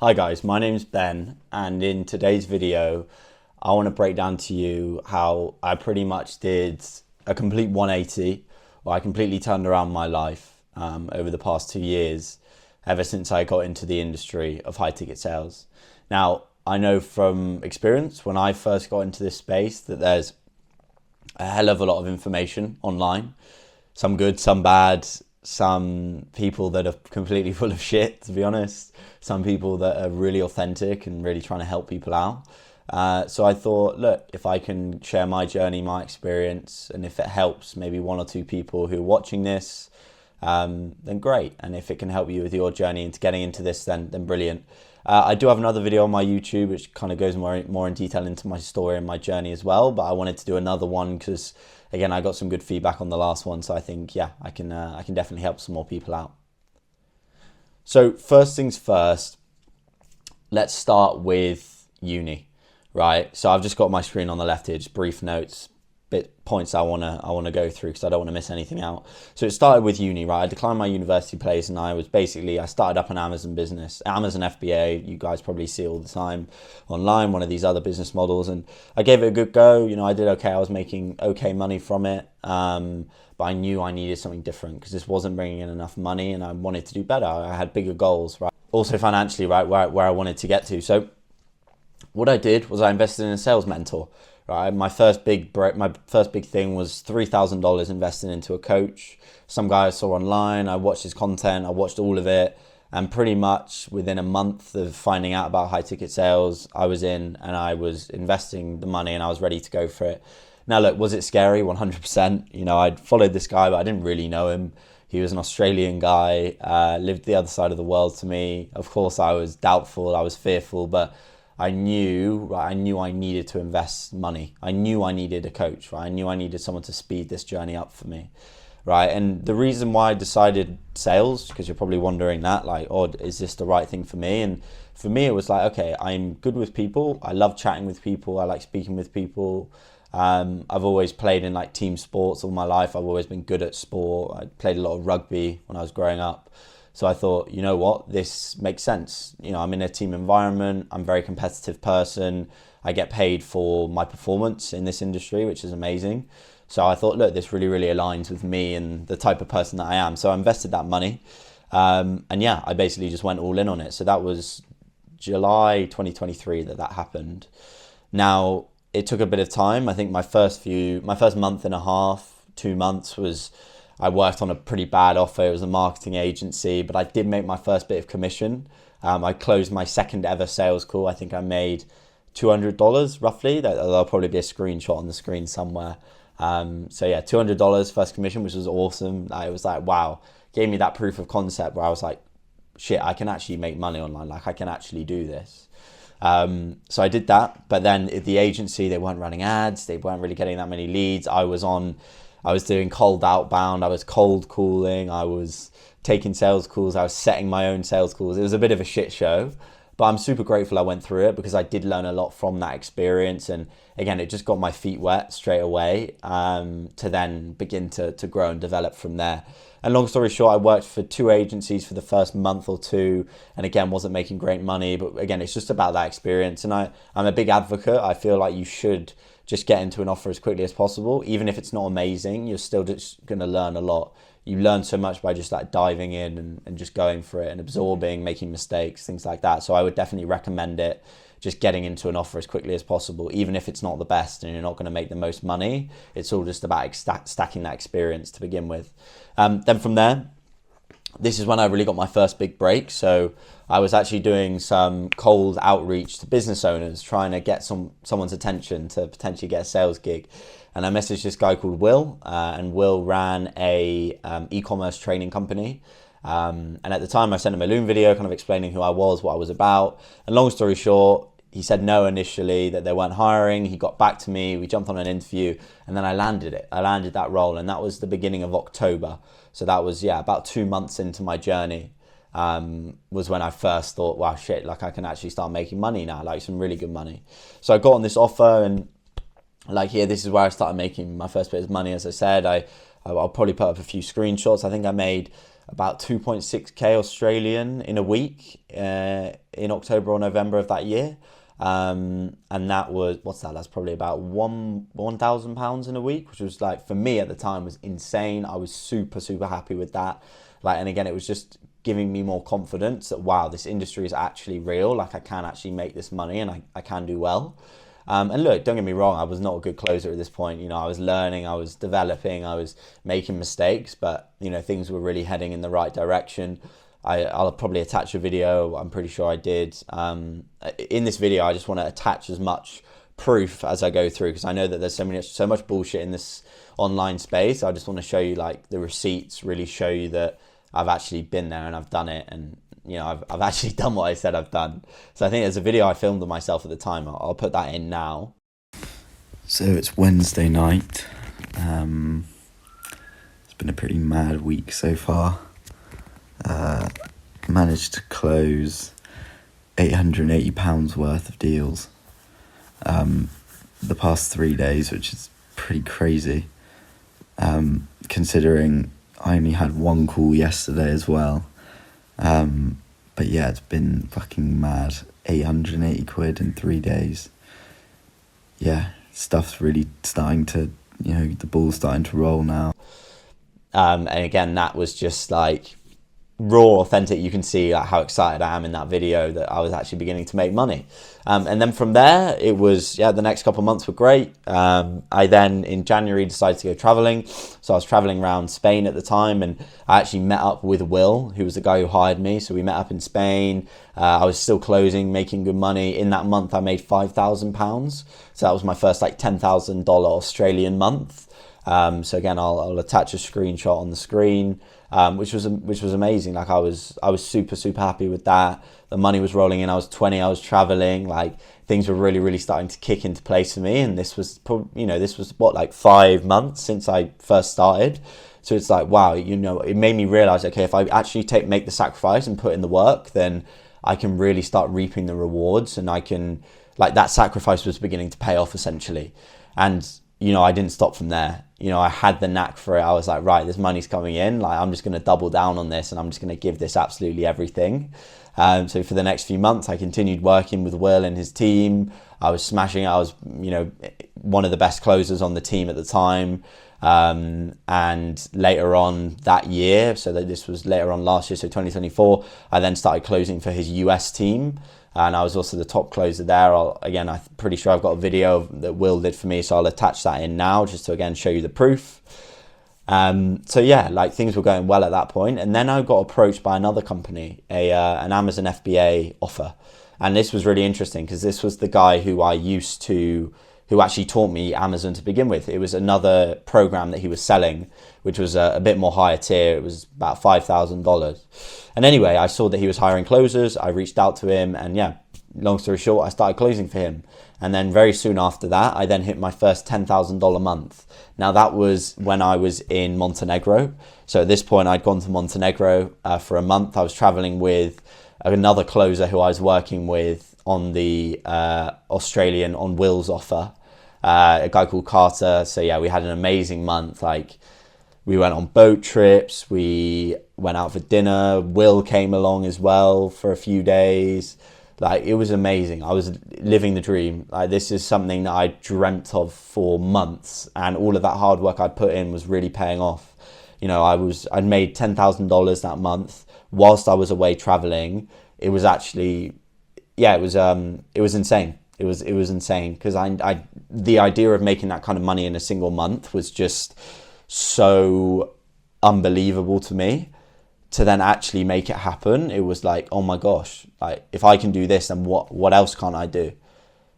Hi guys, my name's Ben, and in today's video I want to break down to you how I pretty much did a complete 180, or I completely turned around my life over the past 2 years, ever since I got into the industry of high ticket sales. Now, I know from experience when I first got into this space that there's a hell of a lot of information online, some good, some bad, some people that are completely full of shit, to be honest, some people that are really authentic and really trying to help people out. So I thought, look, if I can share my journey, my experience, and if it helps maybe one or two people who are watching this, then great. And if it can help you with your journey into getting into this, then brilliant. I do have another video on my YouTube which kind of goes more in detail into my story and my journey as well, but I wanted to do another one because, again, I got some good feedback on the last one, so I think, yeah, I can definitely help some more people out. So first things first, let's start with uni, right? So I've just got my screen on the left here, just brief notes, points I wanna go through because I don't want to miss anything out. So it started with uni, right? I declined my university place and I started up an Amazon business, Amazon FBA. You guys probably see all the time online, one of these other business models, and I gave it a good go. You know, I did okay. I was making okay money from it, but I knew I needed something different because this wasn't bringing in enough money, and I wanted to do better. I had bigger goals, right? Also financially, right, where I wanted to get to. So what I did was I invested in a sales mentor. Right, my first big thing was $3,000 invested into a coach. Some guy I saw online. I watched his content. I watched all of it, and pretty much within a month of finding out about high ticket sales, I was in and I was investing the money and I was ready to go for it. Now, look, was it scary? 100%. You know, I'd followed this guy, but I didn't really know him. He was an Australian guy, lived the other side of the world to me. Of course, I was doubtful. I was fearful, but I knew I needed to invest money. I knew I needed a coach, right? I knew I needed someone to speed this journey up for me, right? And the reason why I decided sales, because you're probably wondering that, like, oh, is this the right thing for me? And for me, it was like, okay, I'm good with people. I love chatting with people. I like speaking with people. I've always played in like team sports all my life. I've always been good at sport. I played a lot of rugby when I was growing up. So I thought, you know what, this makes sense. You know, I'm in a team environment. I'm a very competitive person. I get paid for my performance in this industry, which is amazing. So I thought, look, this really, really aligns with me and the type of person that I am. So I invested that money. And yeah, I basically just went all in on it. So that was July 2023 that happened. Now, it took a bit of time. I think my first month and a half, 2 months was, I worked on a pretty bad offer. It was a marketing agency, but I did make my first bit of commission. I closed my second ever sales call. I think I made $200 roughly. There'll probably be a screenshot on the screen somewhere. So yeah, $200 first commission, which was awesome. I was like, wow, gave me that proof of concept where I was like, shit, I can actually make money online. Like I can actually do this. So I did that, but then the agency, they weren't running ads. They weren't really getting that many leads. I was doing cold outbound, I was cold calling, I was taking sales calls, I was setting my own sales calls. It was a bit of a shit show, but I'm super grateful I went through it because I did learn a lot from that experience. And again, it just got my feet wet straight away to then begin to grow and develop from there. And long story short, I worked for 2 agencies for the first month or two, and again, wasn't making great money. But again, it's just about that experience. And I'm a big advocate. I feel like you should just get into an offer as quickly as possible. Even if it's not amazing, you're still just going to learn a lot. You learn so much by just like diving in and just going for it and absorbing, making mistakes, things like that. So I would definitely recommend it, just getting into an offer as quickly as possible, even if it's not the best and you're not going to make the most money. It's all just about stacking that experience to begin with. Then from there, this is when I really got my first big break. So I was actually doing some cold outreach to business owners, trying to get someone's attention to potentially get a sales gig. And I messaged this guy called Will, and Will ran a e-commerce training company. And at the time I sent him a Loom video kind of explaining who I was, what I was about. And long story short, he said no initially, that they weren't hiring. He got back to me, we jumped on an interview, and then I landed it. I landed that role, and that was the beginning of October. So that was, yeah, about 2 months into my journey, was when I first thought, wow, shit, like I can actually start making money now, like some really good money. So I got on this offer, and like here, this is where I started making my first bit of money. As I said, I'll probably put up a few screenshots. I think I made about 2.6k Australian in a week in October or November of that year. And that was, what's that? That's probably about £1,000 in a week, which was like, for me at the time, was insane. I was super, super happy with that. Like, and again, it was just giving me more confidence that, wow, this industry is actually real. Like, I can actually make this money and I can do well. And look, don't get me wrong, I was not a good closer at this point. You know, I was learning, I was developing, I was making mistakes, but, you know, things were really heading in the right direction. I'll probably attach a video, I'm pretty sure I did. In this video, I just want to attach as much proof as I go through, because I know that there's so much bullshit in this online space. I just want to show you, like, the receipts, really show you that I've actually been there and I've done it, and you know, I've actually done what I said I've done. So I think there's a video I filmed of myself at the time. I'll put that in now. So it's Wednesday night. It's been a pretty mad week so far. Managed to close £880 worth of deals the past 3 days, which is pretty crazy, considering I only had one call yesterday as well. But yeah, it's been fucking mad. 880 quid in 3 days. Yeah, stuff's really starting to, you know, the ball's starting to roll now. And again, that was just like raw, authentic. You can see like how excited I am in that video that I was actually beginning to make money. And then from there, it was, yeah, the next couple of months were great. I then in January decided to go traveling. So I was traveling around Spain at the time, and I actually met up with Will, who was the guy who hired me. So we met up in Spain. I was still closing, making good money. In that month, I made £5,000. So that was my first like $10,000 Australian month. So again, I'll attach a screenshot on the screen. Which was amazing. Like I was super, super happy with that. The money was rolling in. I was 20. I was traveling. Like things were really, really starting to kick into place for me. And this was, this was what, like 5 months since I first started. So it's like, wow, you know, it made me realize, okay, if I actually make the sacrifice and put in the work, then I can really start reaping the rewards, and I can, like, that sacrifice was beginning to pay off essentially. And you know, I didn't stop from there. You know, I had the knack for it. I was like, right, this money's coming in. Like, I'm just going to double down on this, and I'm just going to give this absolutely everything. So for the next few months, I continued working with Will and his team. I was smashing it. I was, you know, one of the best closers on the team at the time. And later on that year, so that this was later on last year, so 2024, I then started closing for his US team. And I was also the top closer there. Again, I'm pretty sure I've got a video that Will did for me, so I'll attach that in now just to, again, show you the proof. So yeah, like things were going well at that point. And then I got approached by another company, an Amazon FBA offer. And this was really interesting because this was the guy who who actually taught me Amazon to begin with. It was another program that he was selling, which was a bit more higher tier. It was about $5,000. And anyway, I saw that he was hiring closers. I reached out to him, and yeah, long story short, I started closing for him. And then very soon after that, I then hit my first $10,000 month. Now that was when I was in Montenegro. So at this point, I'd gone to Montenegro for a month. I was traveling with another closer who I was working with on the Australian, on Will's offer, a guy called Carter. So yeah, we had an amazing month. Like, we went on boat trips, we went out for dinner. Will came along as well for a few days. Like, it was amazing. I was living the dream. Like, this is something that I dreamt of for months, and all of that hard work I put in was really paying off. You know, I'd made $10,000 that month whilst I was away traveling. It was actually, yeah, it was insane. It was insane because the idea of making that kind of money in a single month was just so unbelievable to me. To then actually make it happen, it was like, oh my gosh, like, if I can do this, then what else can't I do?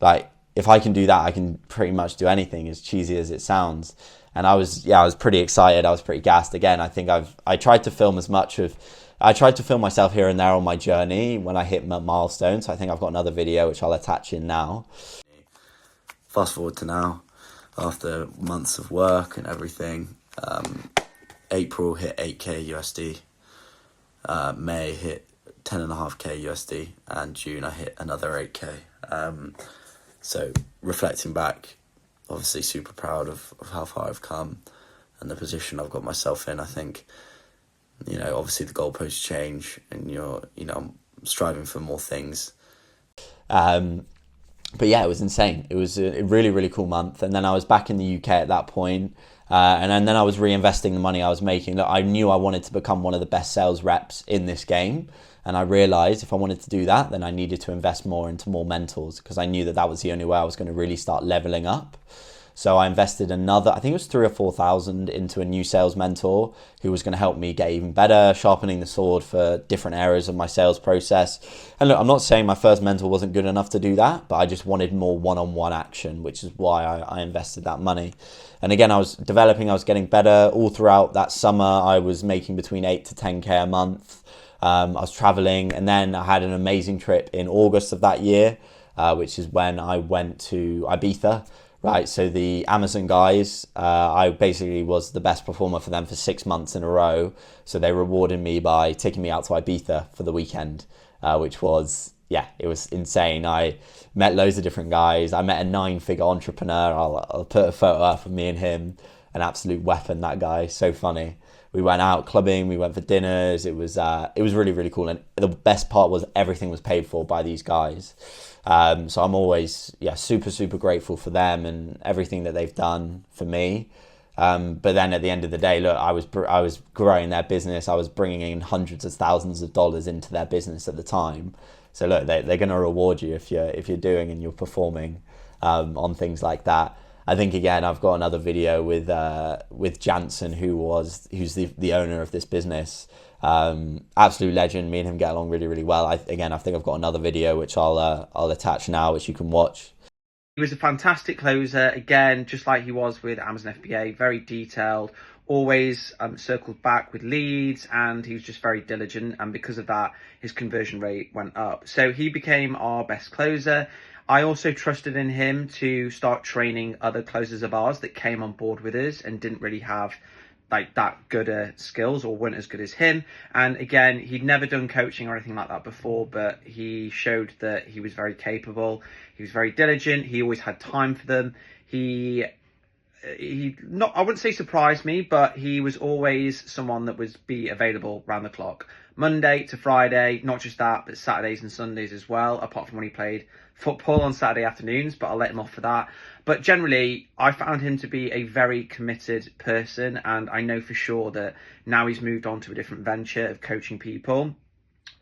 Like, if I can do that, I can pretty much do anything, as cheesy as it sounds. And I was pretty excited. I was pretty gassed. Again, I think I tried to film myself here and there on my journey when I hit milestones. So I think I've got another video which I'll attach in now. Fast forward to now, after months of work and everything. April hit 8k USD. May hit 10.5k USD, and June I hit another 8k. So reflecting back, obviously super proud of how far I've come and the position I've got myself in. I think obviously the goalposts change and you're, striving for more things. But yeah, it was insane. It was a really, really cool month. And then I was back in the UK at that point. And then I was reinvesting the money I was making. Look, I knew I wanted to become one of the best sales reps in this game. And I realized if I wanted to do that, then I needed to invest more into more mentors, because I knew that that was the only way I was going to really start leveling up. So I invested another, I think it was 3,000 or 4,000 into a new sales mentor who was going to help me get even better, sharpening the sword for different areas of my sales process. And look, I'm not saying my first mentor wasn't good enough to do that, but I just wanted more one-on-one action, which is why I invested that money. And again, I was developing, I was getting better. All throughout that summer, I was making between 8 to 10K a month. I was traveling, and then I had an amazing trip in August of that year, which is when I went to Ibiza. Right, so the Amazon guys, I basically was the best performer for them for 6 months in a row. So they rewarded me by taking me out to Ibiza for the weekend, which was, it was insane. I met loads of different guys. I met a 9-figure entrepreneur. I'll put a photo up of me and him. An absolute weapon, that guy. So funny. We went out clubbing, we went for dinners. It was really, really cool. And the best part was everything was paid for by these guys. So I'm always, super, super grateful for them and everything that they've done for me. But then at the end of the day, look, I was growing their business. I was bringing in hundreds of thousands of dollars into their business at the time. So look, they're going to reward you if you're doing and you're performing on things like that. I think again, I've got another video with Jansen, who's the owner of this business. Absolute legend. Me and him get along really, really well. I think I've got another video which I'll attach now, which you can watch. He was a fantastic closer, again, just like he was with Amazon FBA, very detailed, always circled back with leads, and he was just very diligent, and because of that, his conversion rate went up. So he became our best closer. I also trusted in him to start training other closers of ours that came on board with us and didn't really have like that good skills or weren't as good as him. And again, he'd never done coaching or anything like that before, but he showed that he was very capable. He was very diligent. He always had time for them. He not, I wouldn't say surprised me, but he was always someone that would be available round the clock, Monday to Friday. Not just that, but Saturdays and Sundays as well, apart from when he played football on Saturday afternoons, but I'll let him off for that. But generally, I found him to be a very committed person, and I know for sure that now he's moved on to a different venture of coaching people.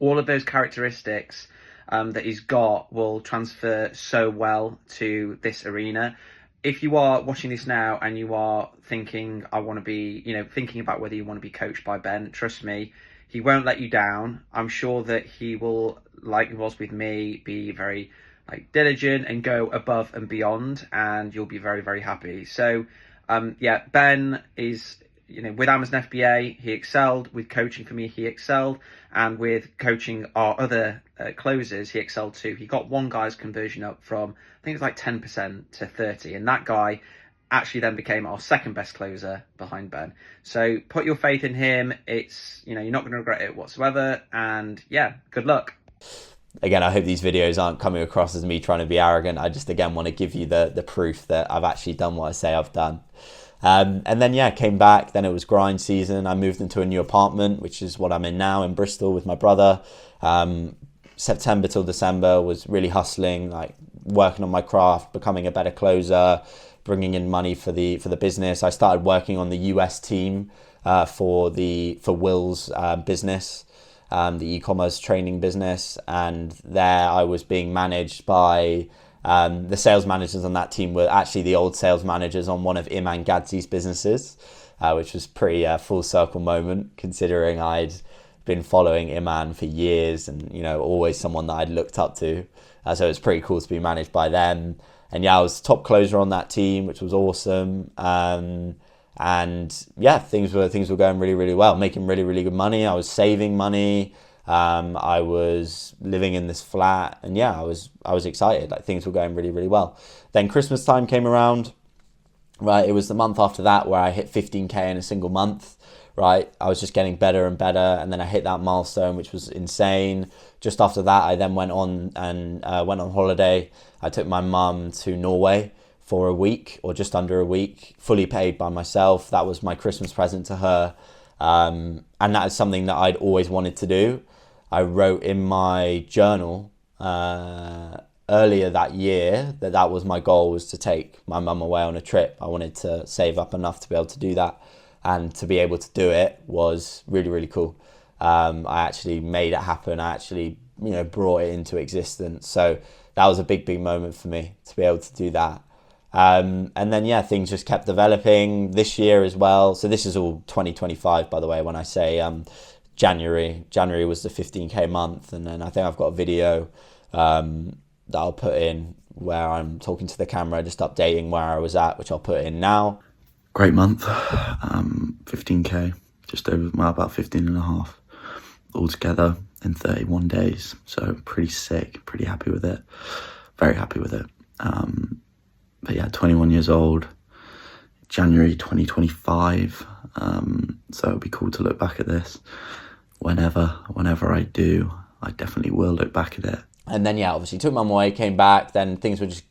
All of those characteristics that he's got will transfer so well to this arena. If you are watching this now and you are thinking, I want to be, thinking about whether you want to be coached by Ben, trust me, he won't let you down. I'm sure that he will, like he was with me, be very diligent and go above and beyond, and you'll be very, very happy. So Ben is, with Amazon FBA, he excelled. With coaching for me, he excelled. And with coaching our other closers, he excelled too. He got one guy's conversion up from, I think it was like 10% to 30. And that guy actually then became our second best closer behind Ben. So put your faith in him. It's, you're not going to regret it whatsoever. And good luck. Again, I hope these videos aren't coming across as me trying to be arrogant. I just, again, want to give you the proof that I've actually done what I say I've done. And then, came back. Then it was grind season. I moved into a new apartment, which is what I'm in now in Bristol with my brother. September till December was really hustling, working on my craft, becoming a better closer, bringing in money for the business. I started working on the US team for Will's business. The e-commerce training business, and there I was being managed by the sales managers on that team were actually the old sales managers on one of Iman Gadzhi's businesses, which was pretty full circle moment, considering I'd been following Iman for years and always someone that I'd looked up to. So it was pretty cool to be managed by them. And I was top closer on that team, which was awesome. And things were going really, really well, making really, really good money. I was saving money. I was living in this flat, and I was excited. Things were going really, really well. Then Christmas time came around. Right, it was the month after that where I hit 15K in a single month. Right, I was just getting better and better, and then I hit that milestone, which was insane. Just after that, I then went on holiday. I took my mum to Norway for a week, or just under a week, fully paid by myself. That was my Christmas present to her. And that is something that I'd always wanted to do. I wrote in my journal earlier that year that was my goal, was to take my mum away on a trip. I wanted to save up enough to be able to do that, and to be able to do it was really, really cool. I actually made it happen. I actually, brought it into existence. So that was a big, big moment for me to be able to do that. And then, yeah, things just kept developing this year as well. So this is all 2025, by the way, when I say January was the 15K month. And then I think I've got a video that I'll put in where I'm talking to the camera, just updating where I was at, which I'll put in now. Great month, 15K, just over, about 15 and a half altogether in 31 days. So pretty sick, pretty happy with it, very happy with it. But yeah, 21 years old, January 2025. So it'd be cool to look back at this whenever I do. I definitely will look back at it. And then, yeah, obviously took Mum away, came back, then things would just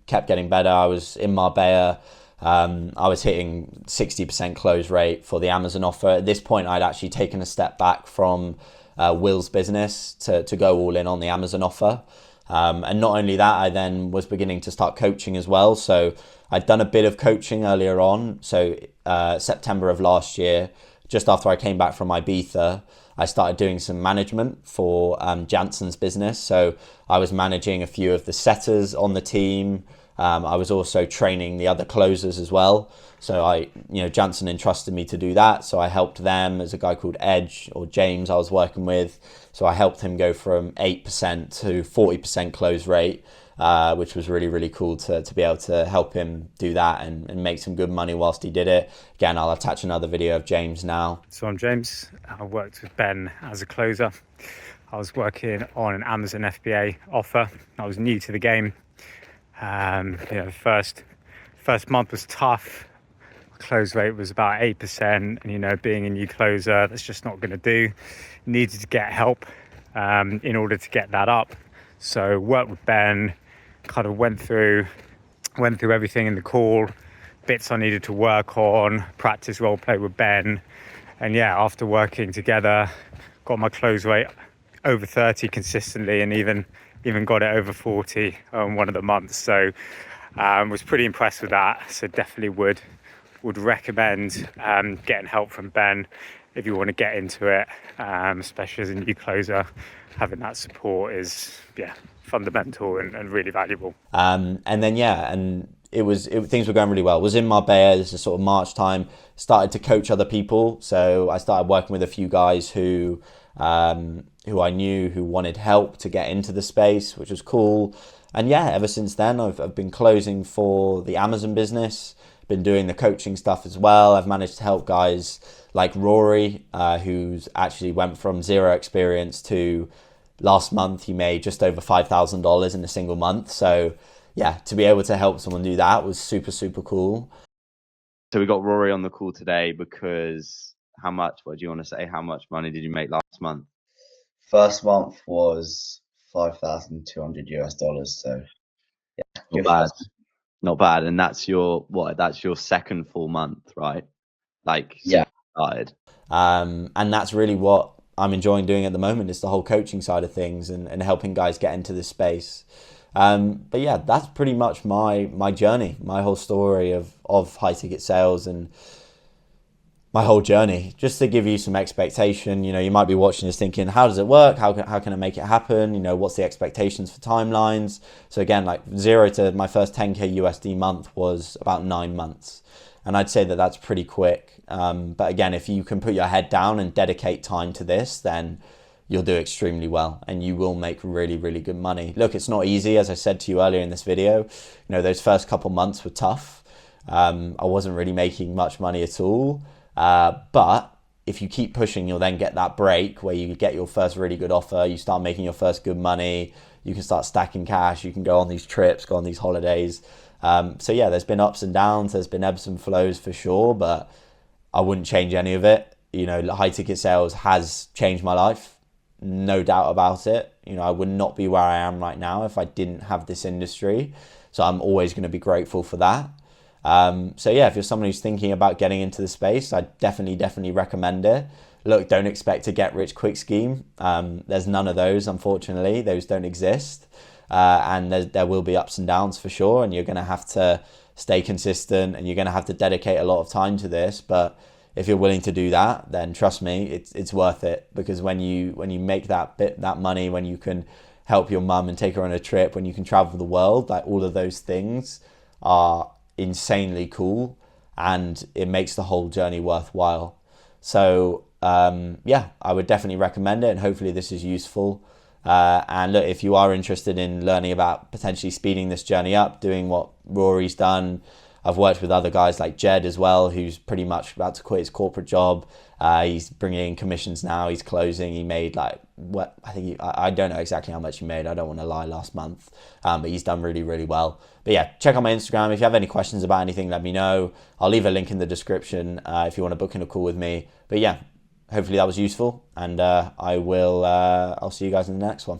kept getting better. I was in Marbella. I was hitting 60% close rate for the Amazon offer. At this point, I'd actually taken a step back from Will's business to go all in on the Amazon offer. And not only that, I then was beginning to start coaching as well. So I'd done a bit of coaching earlier on. So September of last year, just after I came back from Ibiza, I started doing some management for Jansen's business. So I was managing a few of the setters on the team. I was also training the other closers as well. So Jansen entrusted me to do that. So I helped them. There's a guy called Edge, or James, I was working with. So I helped him go from 8% to 40% close rate, which was really, really cool to be able to help him do that and make some good money whilst he did it. Again, I'll attach another video of James now. So I'm James. I worked with Ben as a closer. I was working on an Amazon FBA offer. I was new to the game. The first month was tough. Close rate was about 8%, and being a new closer, that's just not going to do. Needed to get help in order to get that up. So worked with Ben, kind of went through everything in the call, bits I needed to work on, practice role play with Ben, and yeah, after working together, got my close rate over 30 consistently, and even got it over 40 on one of the months. So was pretty impressed with that. So definitely would recommend getting help from Ben if you want to get into it, especially as a new closer. Having that support is fundamental and really valuable. And then things were going really well. Was in Marbella. This is sort of March time. Started to coach other people. So I started working with a few guys who I knew who wanted help to get into the space, which was cool. And yeah, ever since then, I've been closing for the Amazon business, been doing the coaching stuff as well. I've managed to help guys like Rory, who's actually went from zero experience to last month, he made just over $5,000 in a single month. So yeah, to be able to help someone do that was super, super cool. So we got Rory on the call today because what do you want to say? How much money did you make last month? First month was $5,200 US. So yeah, not bad. Not bad. And that's your second full month, right? Yeah. Started. And that's really what I'm enjoying doing at the moment, is the whole coaching side of things and helping guys get into this space. But yeah, that's pretty much my journey, my whole story of high ticket sales and my whole journey. Just to give you some expectation, you might be watching this thinking, how does it work? How can I make it happen? What's the expectations for timelines? So again, like 0 to my first 10K USD month was about 9 months. And I'd say that that's pretty quick. But again, if you can put your head down and dedicate time to this, then you'll do extremely well and you will make really, really good money. Look, it's not easy. As I said to you earlier in this video, those first couple months were tough. I wasn't really making much money at all. But if you keep pushing, you'll then get that break where you get your first really good offer. You start making your first good money. You can start stacking cash. You can go on these trips, go on these holidays. So yeah, there's been ups and downs. There's been ebbs and flows for sure, but I wouldn't change any of it. High ticket sales has changed my life. No doubt about it. I would not be where I am right now if I didn't have this industry. So I'm always going to be grateful for that. So yeah, if you're someone who's thinking about getting into the space, I definitely recommend it. Look, don't expect a get rich quick scheme. There's none of those, unfortunately. Those don't exist. And there will be ups and downs for sure, and you're going to have to stay consistent, and you're going to have to dedicate a lot of time to this. But if you're willing to do that, then trust me, it's worth it, because when you make that money, when you can help your mum and take her on a trip, when you can travel the world, like, all of those things are insanely cool, and it makes the whole journey worthwhile. So yeah, I would definitely recommend it, and hopefully this is useful. And look, if you are interested in learning about potentially speeding this journey up, doing what Rory's done, I've worked with other guys like Jed as well, who's pretty much about to quit his corporate job. He's bringing in commissions now. He's closing. He made I don't know exactly how much he made. I don't want to lie, last month. But he's done really well. But yeah, check out my Instagram. If you have any questions about anything, let me know. I'll leave a link in the description if you want to book in a call with me. But yeah, hopefully that was useful. And I'll see you guys in the next one.